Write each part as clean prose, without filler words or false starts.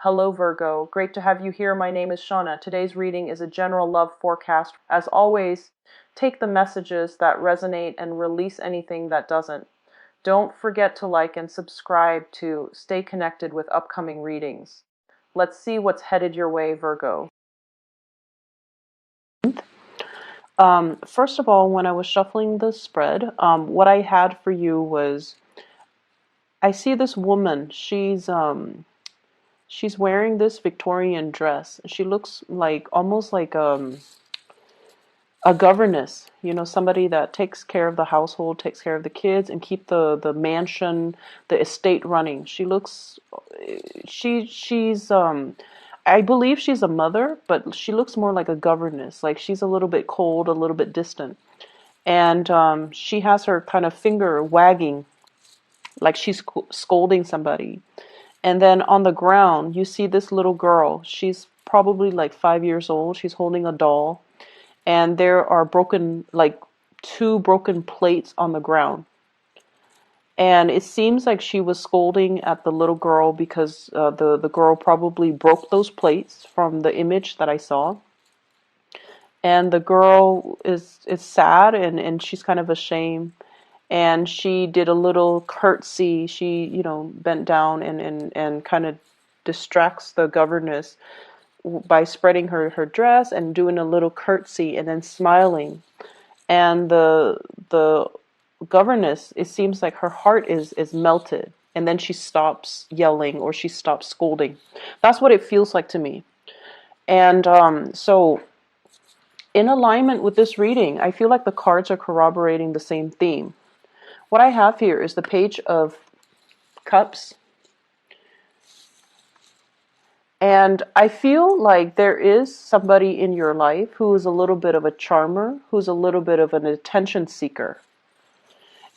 Hello Virgo, great to have you here. My name is Shauna. Today's reading is a general love forecast. As always, take the messages that resonate and release anything that doesn't. Don't forget to like and subscribe to stay connected with upcoming readings. Let's see what's headed your way, Virgo. First of all, when I was shuffling the spread, what I had for you was, I see this woman. She's wearing this Victorian dress. She looks like almost like a governess, somebody that takes care of the household, takes care of the kids, and keep the mansion, the estate running. She looks, she's I believe she's a mother, but she looks more like a governess. Like she's a little bit cold, a little bit distant, and she has her kind of finger wagging, like she's scolding somebody. And then on the ground, you see this little girl. She's probably like 5 years old. She's holding a doll. And there are like two broken plates on the ground. And it seems like she was scolding at the little girl because the girl probably broke those plates from the image that I saw. And the girl is sad and she's kind of ashamed. And she did a little curtsy. She, bent down and kind of distracts the governess by spreading her dress and doing a little curtsy and then smiling. And the governess, it seems like her heart is melted, and then she stops yelling or she stops scolding. That's what it feels like to me. And so in alignment with this reading, I feel like the cards are corroborating the same theme. What I have here is the Page of Cups. And I feel like there is somebody in your life who is a little bit of a charmer, who's a little bit of an attention seeker.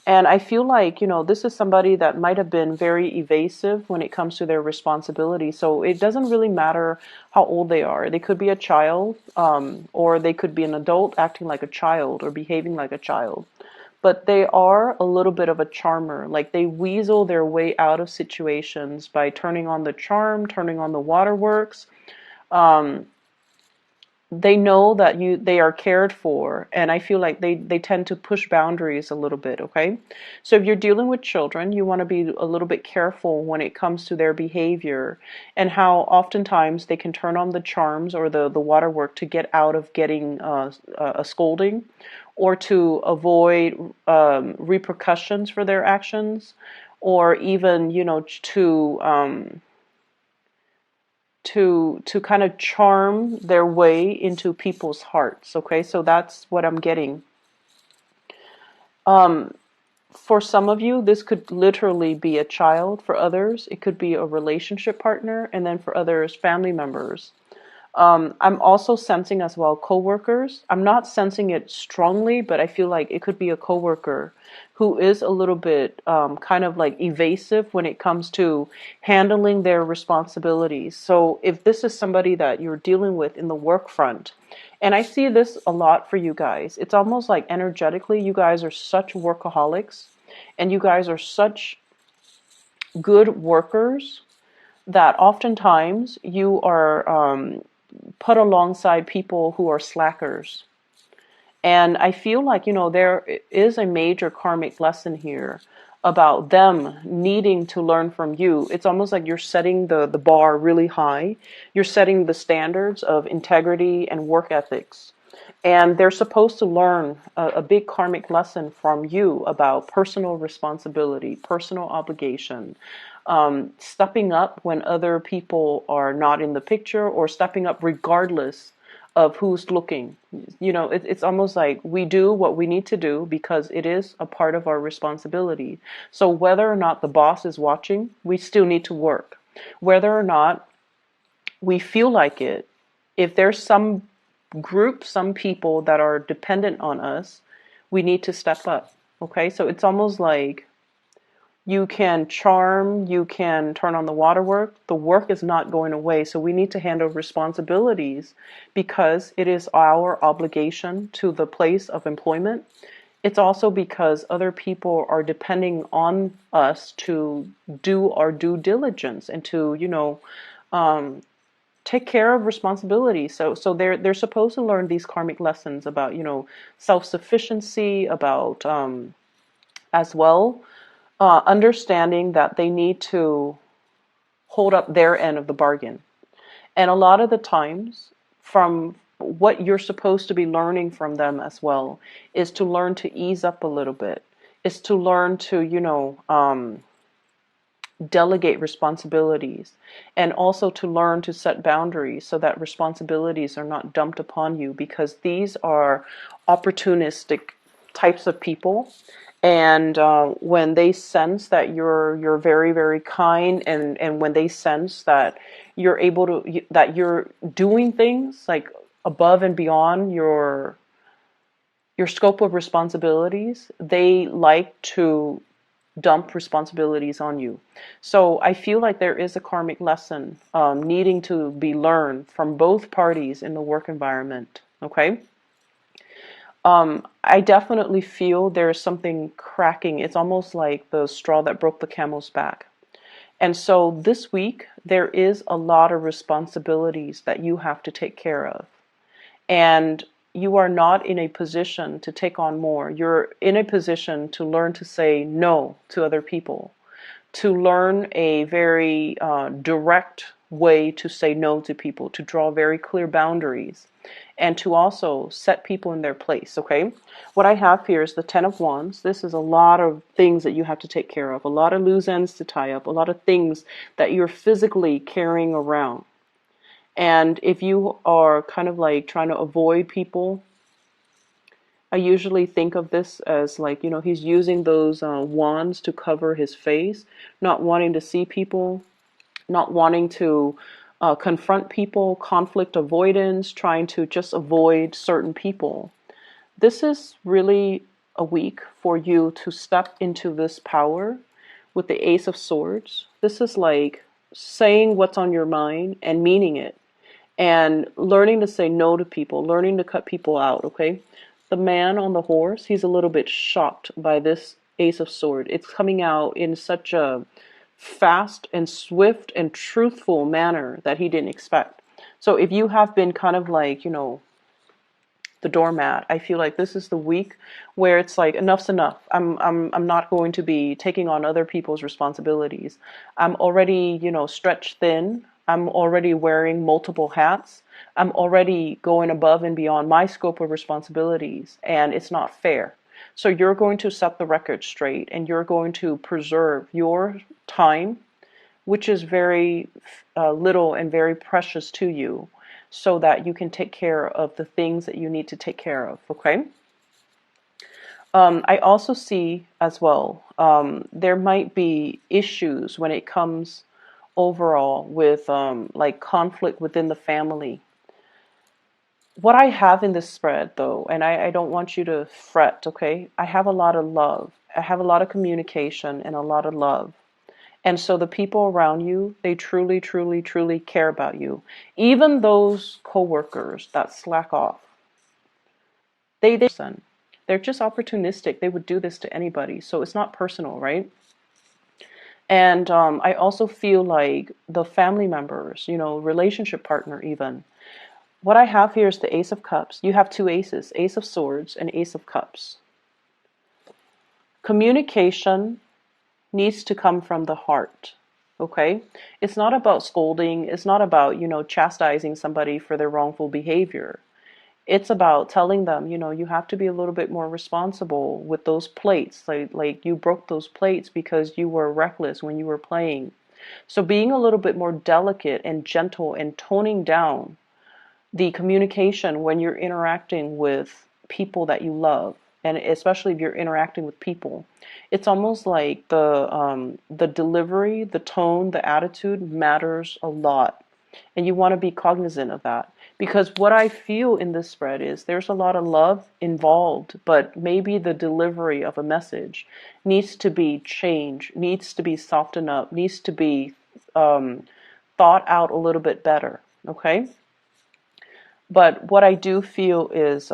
And I feel like, this is somebody that might have been very evasive when it comes to their responsibility. So it doesn't really matter how old they are. They could be a child, or they could be an adult acting like a child or behaving like a child. But they are a little bit of a charmer. Like they weasel their way out of situations by turning on the charm, turning on the waterworks. They know that they are cared for, and I feel like they tend to push boundaries a little bit, okay? So if you're dealing with children, you want to be a little bit careful when it comes to their behavior and how oftentimes they can turn on the charms or the waterwork to get out of getting a scolding, or to avoid repercussions for their actions, or even, to kind of charm their way into people's hearts. Okay, so that's what I'm getting. For some of you, this could literally be a child. For others, it could be a relationship partner, and then for others, family members. I'm also sensing as well coworkers. I'm not sensing it strongly, but I feel like it could be a coworker who is a little bit kind of like evasive when it comes to handling their responsibilities. So if this is somebody that you're dealing with in the work front, and I see this a lot for you guys, it's almost like energetically, you guys are such workaholics and you guys are such good workers that oftentimes you are put alongside people who are slackers. And I feel like, there is a major karmic lesson here about them needing to learn from you. It's almost like you're setting the bar really high. You're setting the standards of integrity and work ethics. And they're supposed to learn a big karmic lesson from you about personal responsibility, personal obligation, stepping up when other people are not in the picture, or stepping up regardless of who's looking. It's almost like we do what we need to do because it is a part of our responsibility. So whether or not the boss is watching, we still need to work. Whether or not we feel like it, if there's some group, some people that are dependent on us, we need to step up. Okay, so it's almost like you can charm, you can turn on the waterwork. The work is not going away, so we need to handle responsibilities because it is our obligation to the place of employment. It's also because other people are depending on us to do our due diligence and to, Um, take care of responsibility. So they're supposed to learn these karmic lessons about, self-sufficiency, about as well understanding that they need to hold up their end of the bargain. And a lot of the times, from what you're supposed to be learning from them as well, is to learn to ease up a little bit, is to learn to, delegate responsibilities, and also to learn to set boundaries so that responsibilities are not dumped upon you, because these are opportunistic types of people. And when they sense that you're very, very kind, and when they sense that you're able to, that you're doing things like above and beyond your scope of responsibilities, they like to dump responsibilities on you. So I feel like there is a karmic lesson needing to be learned from both parties in the work environment. Okay. I definitely feel there's something cracking. It's almost like the straw that broke the camel's back. And so this week, there is a lot of responsibilities that you have to take care of. And you are not in a position to take on more. You're in a position to learn to say no to other people, to learn a very direct way to say no to people, to draw very clear boundaries, and to also set people in their place. Okay, what I have here is the Ten of Wands. This is a lot of things that you have to take care of, a lot of loose ends to tie up, a lot of things that you're physically carrying around. And if you are kind of like trying to avoid people, I usually think of this as like, he's using those wands to cover his face, not wanting to see people, not wanting to confront people, conflict avoidance, trying to just avoid certain people. This is really a week for you to step into this power with the Ace of Swords. This is like saying what's on your mind and meaning it, and learning to say no to people, learning to cut people out. Okay, the man on the horse, he's a little bit shocked by this Ace of Sword. It's coming out in such a fast and swift and truthful manner that he didn't expect. So if you have been kind of like, the doormat, I feel like this is the week where it's like enough's enough. I'm not going to be taking on other people's responsibilities. I'm already, stretched thin. I'm already wearing multiple hats. I'm already going above and beyond my scope of responsibilities, and it's not fair. So you're going to set the record straight, and you're going to preserve your time, which is very little and very precious to you, so that you can take care of the things that you need to take care of. Okay. I also see as well, there might be issues when it comes overall with like conflict within the family. What I have in this spread though, and I don't want you to fret, okay? I have a lot of love. I have a lot of communication and a lot of love. And so the people around you, they truly, truly, truly care about you. Even those coworkers that slack off, they're just opportunistic. They would do this to anybody. So it's not personal, right? And I also feel like the family members, relationship partner even. What I have here is the Ace of Cups. You have two aces, Ace of Swords and Ace of Cups. Communication needs to come from the heart. Okay? It's not about scolding. It's not about, chastising somebody for their wrongful behavior. It's about telling them, you have to be a little bit more responsible with those plates. Like you broke those plates because you were reckless when you were playing. So being a little bit more delicate and gentle and toning down the communication when you're interacting with people that you love, and especially if you're interacting with people, it's almost like the delivery, the tone, the attitude matters a lot, and you want to be cognizant of that. Because what I feel in this spread is there's a lot of love involved, but maybe the delivery of a message needs to be changed, needs to be softened up, needs to be thought out a little bit better. Okay. But what I do feel is,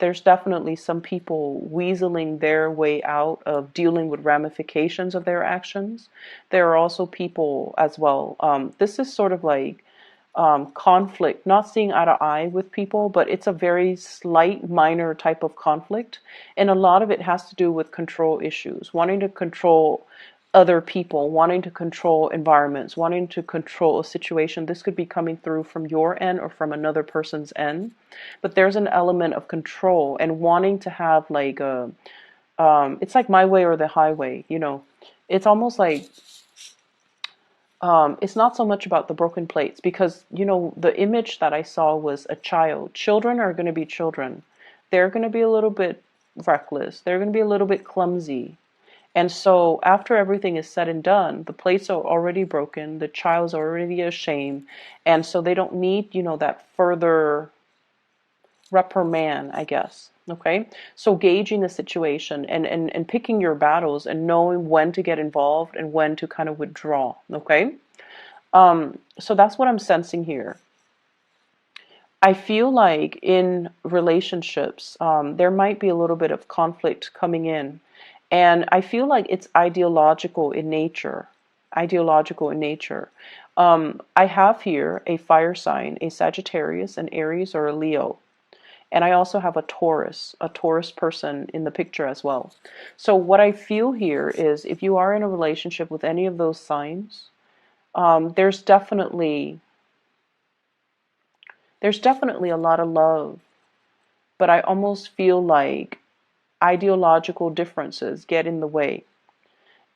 there's definitely some people weaseling their way out of dealing with ramifications of their actions. There are also people as well. This is sort of like conflict, not seeing eye to eye with people, but it's a very slight, minor type of conflict. And a lot of it has to do with control issues, wanting to control other people, wanting to control environments, wanting to control a situation. This could be coming through from your end or from another person's end. But there's an element of control and wanting to have like it's like my way or the highway, you know. It's almost like it's not so much about the broken plates because, you know, the image that I saw was a child. Children are going to be children. They're going to be a little bit reckless. They're going to be a little bit clumsy. And so after everything is said and done, the plates are already broken. The child's already ashamed. And so they don't need, you know, that further reprimand, I guess. Okay. So gauging the situation and picking your battles and knowing when to get involved and when to kind of withdraw. Okay. So that's what I'm sensing here. I feel like in relationships, there might be a little bit of conflict coming in. And I feel like it's ideological in nature. Ideological in nature. I have here a fire sign, a Sagittarius, an Aries, or a Leo. And I also have a Taurus person in the picture as well. So what I feel here is if you are in a relationship with any of those signs, there's definitely a lot of love, but I almost feel like ideological differences get in the way.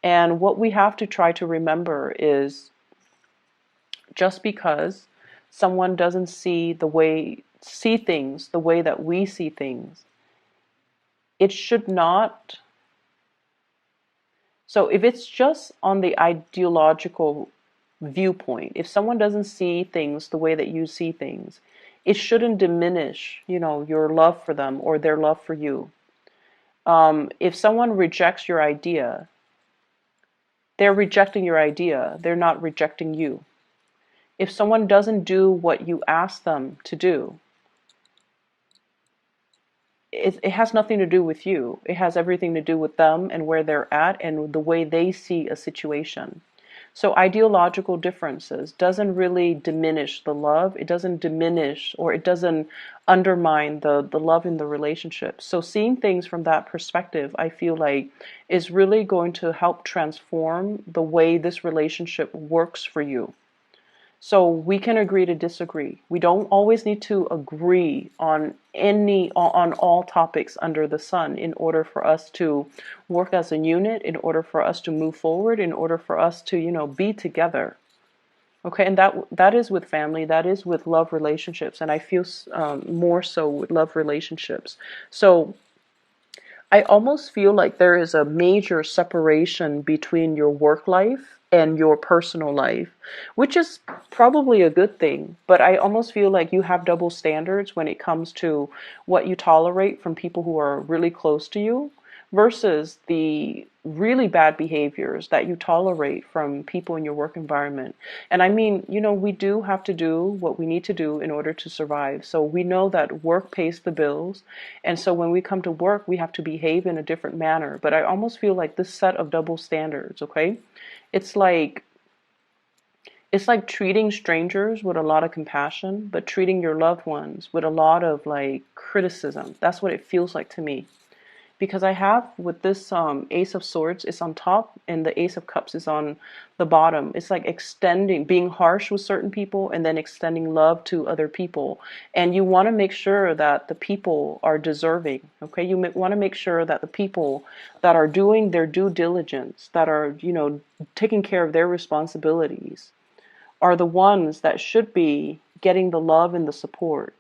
And what we have to try to remember is just because someone doesn't see things the way that we see things, it should not. So if it's just on the ideological viewpoint, if someone doesn't see things the way that you see things, it shouldn't diminish, you know, your love for them or their love for you. If someone rejects your idea, they're rejecting your idea. They're not rejecting you. If someone doesn't do what you ask them to do, it has nothing to do with you. It has everything to do with them and where they're at and the way they see a situation. So ideological differences doesn't really diminish the love. It doesn't diminish or it doesn't undermine the love in the relationship. So seeing things from that perspective, I feel like is really going to help transform the way this relationship works for you. So we can agree to disagree. We don't always need to agree on all topics under the sun in order for us to work as a unit, in order for us to move forward, in order for us to, you know, be together. Okay, and that is with family, that is with love relationships, and I feel more so with love relationships. So I almost feel like there is a major separation between your work life and your personal life, which is probably a good thing. But I almost feel like you have double standards when it comes to what you tolerate from people who are really close to you versus the really bad behaviors that you tolerate from people in your work environment. And I mean, you know, we do have to do what we need to do in order to survive. So we know that work pays the bills. And so when we come to work, we have to behave in a different manner. But I almost feel like this set of double standards, okay? It's like treating strangers with a lot of compassion, but treating your loved ones with a lot of like criticism. That's what it feels like to me. Because I have with this Ace of Swords is on top and the Ace of Cups is on the bottom. It's like being harsh with certain people and then extending love to other people. And you want to make sure that the people are deserving, okay? You want to make sure that the people that are doing their due diligence, that are, you know, taking care of their responsibilities, are the ones that should be getting the love and the support.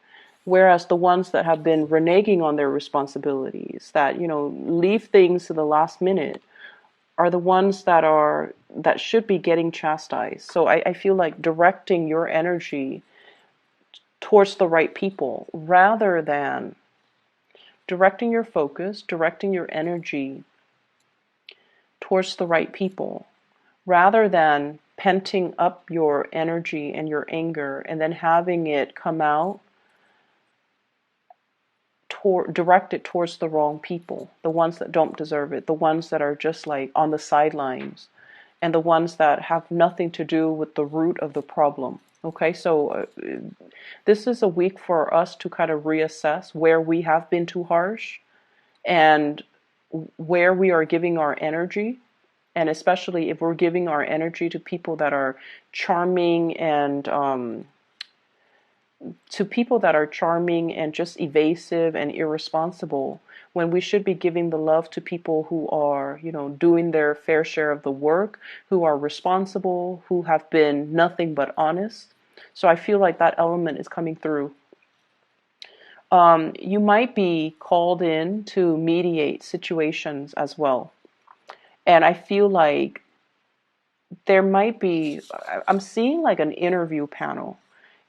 Whereas the ones that have been reneging on their responsibilities, that, you know, leave things to the last minute, are the ones that should be getting chastised. So I feel like directing your energy towards the right people rather than directing your focus, directing your energy towards the right people rather than penting up your energy and your anger and then having it come out directed towards the wrong people, the ones that don't deserve it, the ones that are just like on the sidelines, and the ones that have nothing to do with the root of the problem. Okay, so this is a week for us to kind of reassess where we have been too harsh and where we are giving our energy. And especially if we're giving our energy to people that are charming and just evasive and irresponsible, when we should be giving the love to people who are, doing their fair share of the work, who are responsible, who have been nothing but honest. So I feel like that element is coming through. You might be called in to mediate situations as well. And I feel like there might be, I'm seeing like an interview panel.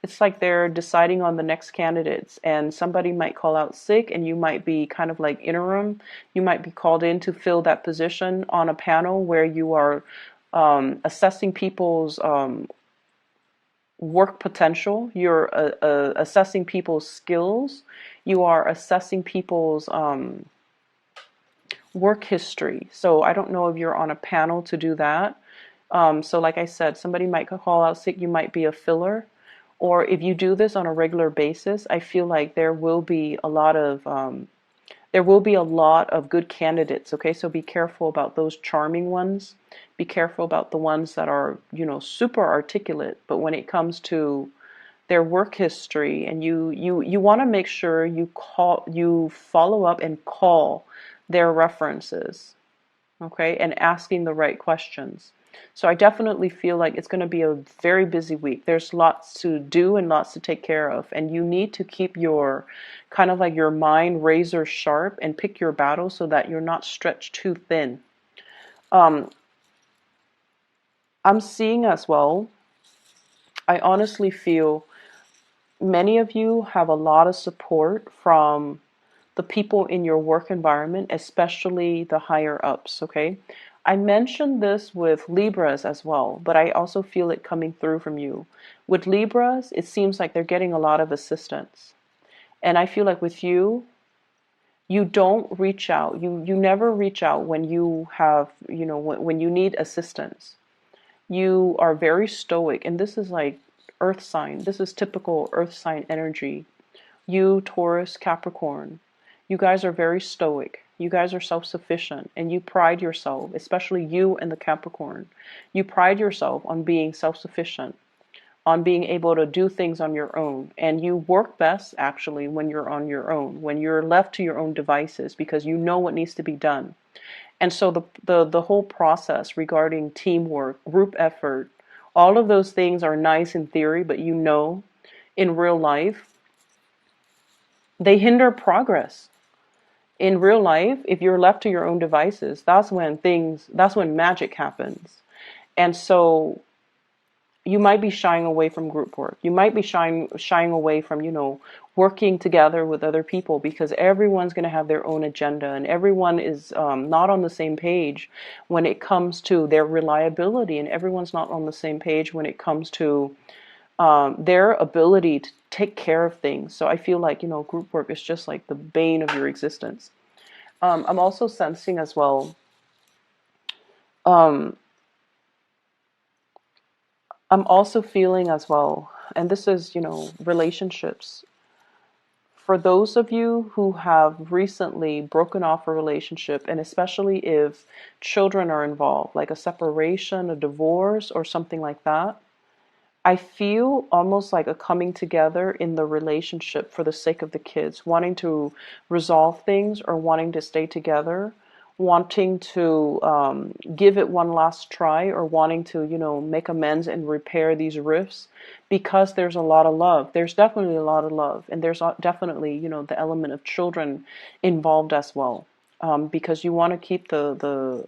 It's like they're deciding on the next candidates, and somebody might call out sick, and you might be kind of like interim. You might be called in to fill that position on a panel where you are assessing people's work potential. You're assessing people's skills. You are assessing people's work history. So I don't know if you're on a panel to do that. So like I said, somebody might call out sick. You might be a filler. Or if you do this on a regular basis, I feel like there will be a lot of good candidates. Okay, so be careful about those charming ones. Be careful about the ones that are, super articulate. But when it comes to their work history, and you want to make sure you follow up and call their references, okay, and asking the right questions. So I definitely feel like it's going to be a very busy week. There's lots to do and lots to take care of, and you need to keep your kind of like your mind razor sharp and pick your battles so that you're not stretched too thin. I'm seeing as well, I honestly feel many of you have a lot of support from the people in your work environment, especially the higher ups, okay? I mentioned this with Libras as well, but I also feel it coming through from you. With Libras, it seems like they're getting a lot of assistance. And I feel like with you, you don't reach out. You never reach out when you have, when you need assistance. You are very stoic, and this is like earth sign. This is typical earth sign energy. You, Taurus, Capricorn, you guys are very stoic. You guys are self-sufficient, and you pride yourself, especially you and the Capricorn. You pride yourself on being self-sufficient, on being able to do things on your own. And you work best actually when you're on your own, when you're left to your own devices, because you know what needs to be done. And so the whole process regarding teamwork, group effort, all of those things are nice in theory, but in real life, they hinder progress. In real life, if you're left to your own devices, that's when magic happens. And so you might be shying away from group work. You might be shying away from, working together with other people, because everyone's going to have their own agenda, and everyone is not on the same page when it comes to their reliability, and everyone's not on the same page when it comes to their ability to take care of things. So I feel like, group work is just like the bane of your existence. I'm also sensing as well, um, I'm also feeling as well, and this is, relationships. For those of you who have recently broken off a relationship, and especially if children are involved, like a separation, a divorce, or something like that, I feel almost like a coming together in the relationship for the sake of the kids, wanting to resolve things or wanting to stay together, wanting to give it one last try, or wanting to, make amends and repair these rifts, because there's a lot of love. There's definitely a lot of love, and there's definitely, the element of children involved as well, because you want to keep the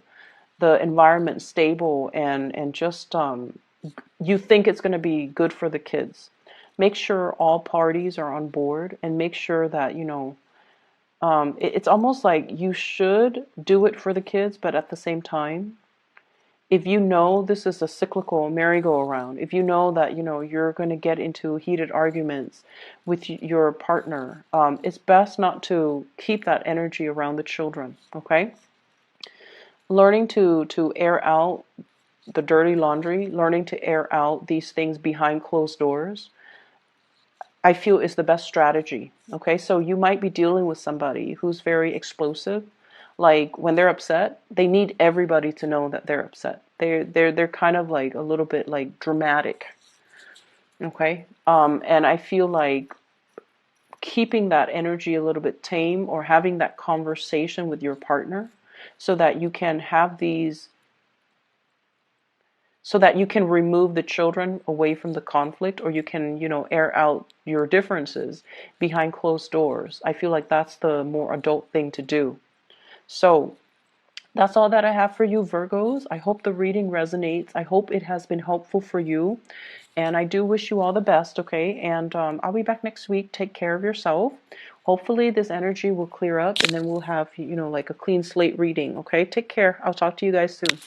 environment stable and just you think it's going to be good for the kids. Make sure all parties are on board, and make sure that, it's almost like you should do it for the kids, but at the same time, if you know this is a cyclical merry-go-round, if you know that, you're going to get into heated arguments with your partner, it's best not to keep that energy around the children, okay? Learning to air out the dirty laundry, learning to air out these things behind closed doors, I feel is the best strategy. Okay, so you might be dealing with somebody who's very explosive. Like when they're upset, they need everybody to know that they're upset. They're kind of like a little bit like dramatic. Okay, and I feel like keeping that energy a little bit tame, or having that conversation with your partner, so that you can have these so that you can remove the children away from the conflict, or you can, air out your differences behind closed doors. I feel like that's the more adult thing to do. So that's all that I have for you, Virgos. I hope the reading resonates. I hope it has been helpful for you. And I do wish you all the best, okay? And I'll be back next week. Take care of yourself. Hopefully this energy will clear up, and then we'll have, like a clean slate reading, okay? Take care. I'll talk to you guys soon.